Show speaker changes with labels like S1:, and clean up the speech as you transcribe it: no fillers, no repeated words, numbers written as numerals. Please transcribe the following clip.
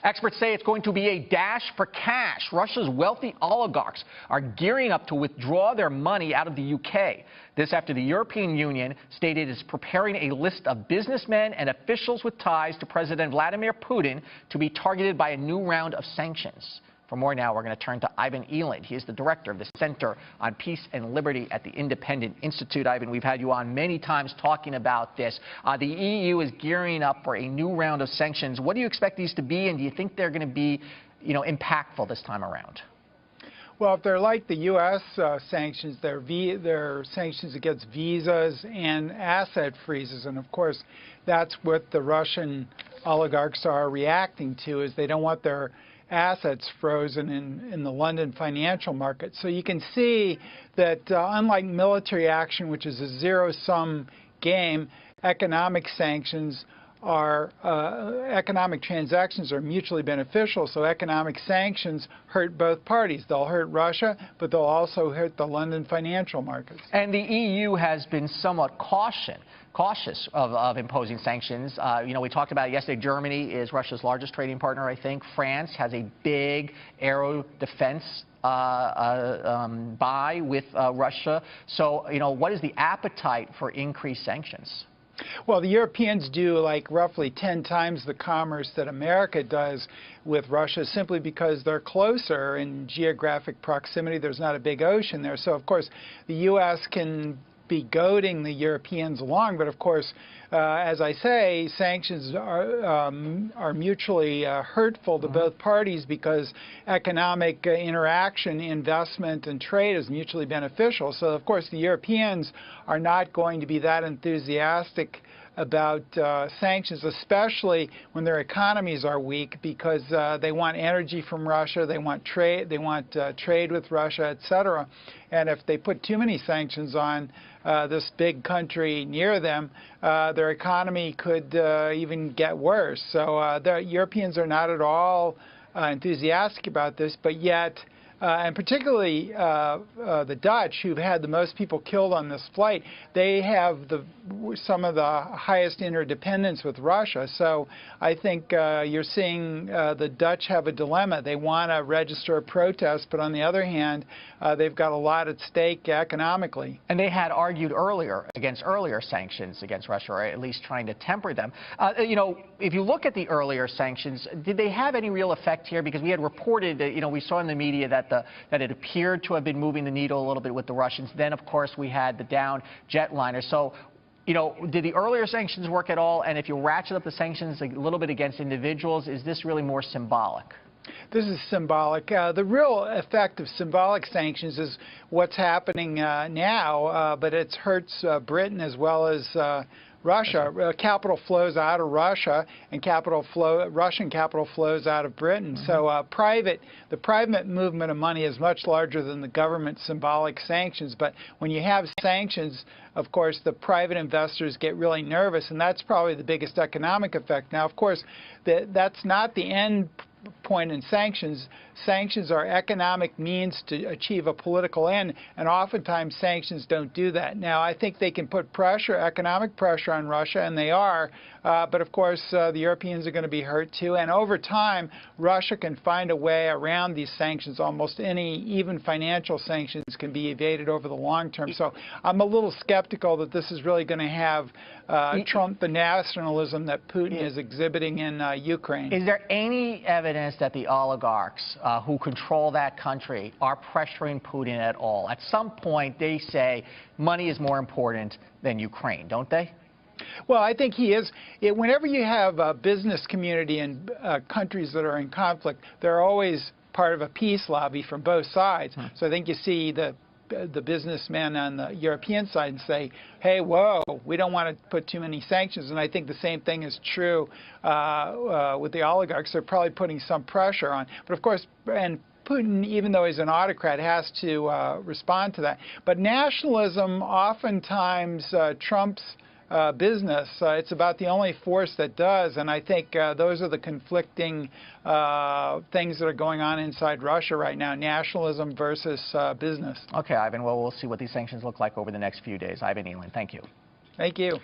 S1: Experts say it's going to be a dash for cash. Russia's wealthy oligarchs are gearing up to withdraw their money out of the UK. This after the European Union stated it's preparing a list of businessmen and officials with ties to President Vladimir Putin to be targeted by a new round of sanctions. For more now, we're going to turn to Ivan Eland. He is the director of the Center on Peace and Liberty at the Independent Institute. Ivan, we've had you on many times talking about this. The EU is gearing up for a new round of sanctions. What do you expect these to be, and do you think they're going to be, impactful this time around?
S2: Well, if they're like the U.S. Sanctions, they're sanctions against visas and asset freezes. And, of course, that's what the Russian oligarchs are reacting to, is they don't want their assets frozen in the London financial market. So you can see that unlike military action, which is a zero-sum game, economic sanctions are economic transactions are mutually beneficial. So economic sanctions hurt both parties. They'll hurt Russia, but they'll also hurt the London financial markets.
S1: And the EU has been somewhat cautious of imposing sanctions. We talked about it yesterday. Germany is Russia's largest trading partner, I think. France has a big aero defense buy with Russia. So, what is the appetite for increased sanctions?
S2: Well, the Europeans do like roughly 10 times the commerce that America does with Russia, simply because they're closer in geographic proximity. There's not a big ocean there. So, of course, the U.S. can be goading the Europeans along. But, of course, as I say, sanctions are mutually hurtful to both parties, because economic interaction, investment, and trade is mutually beneficial. So, of course, the Europeans are not going to be that enthusiastic about sanctions, especially when their economies are weak, because they want energy from Russia, they want trade with Russia, etc. And if they put too many sanctions on this big country near them, their economy could even get worse. So the Europeans are not at all enthusiastic about this, but yet, and particularly the Dutch, who've had the most people killed on this flight, they have some of the highest interdependence with Russia. So I think you're seeing the Dutch have a dilemma. They want to register a protest, but on the other hand, they've got a lot at stake economically.
S1: And they had argued against earlier sanctions against Russia, or at least trying to temper them. If you look at the earlier sanctions, did they have any real effect here? Because we had reported that, we saw in the media that it appeared to have been moving the needle a little bit with the Russians. Then, of course, we had the down jetliner. So, did the earlier sanctions work at all? And if you ratchet up the sanctions a little bit against individuals, is this really more symbolic?
S2: This is symbolic. The real effect of symbolic sanctions is what's happening now, but it hurts Britain as well as Russia. Capital flows out of Russia, and Russian capital flows out of Britain. So the private movement of money is much larger than the government symbolic sanctions. But when you have sanctions, of course, the private investors get really nervous, and that's probably the biggest economic effect. Now, of course, that's not the end point in sanctions. Sanctions are economic means to achieve a political end, and oftentimes sanctions don't do that. Now, I think they can put pressure, economic pressure on Russia, and they are, but of course the Europeans are going to be hurt too, and over time Russia can find a way around these sanctions. Almost any, even financial sanctions, can be evaded over the long term. So I'm a little skeptical that this is really going to have trump the nationalism that Putin is exhibiting in Ukraine.
S1: Is there any evidence that the oligarchs who control that country are pressuring Putin at all? At some point, they say money is more important than Ukraine, don't they?
S2: Well, I think he is. Whenever you have a business community in countries that are in conflict, they're always part of a peace lobby from both sides. So I think you see the businessmen on the European side and say, hey, whoa, we don't want to put too many sanctions. And I think the same thing is true with the oligarchs. They're probably putting some pressure on. But of course, and Putin, even though he's an autocrat, has to respond to that. But nationalism oftentimes trumps business. It's about the only force that does, and I think those are the conflicting things that are going on inside Russia right now, nationalism versus business.
S1: Okay, Ivan, well, we'll see what these sanctions look like over the next few days. Ivan Eland, thank you.
S2: Thank you.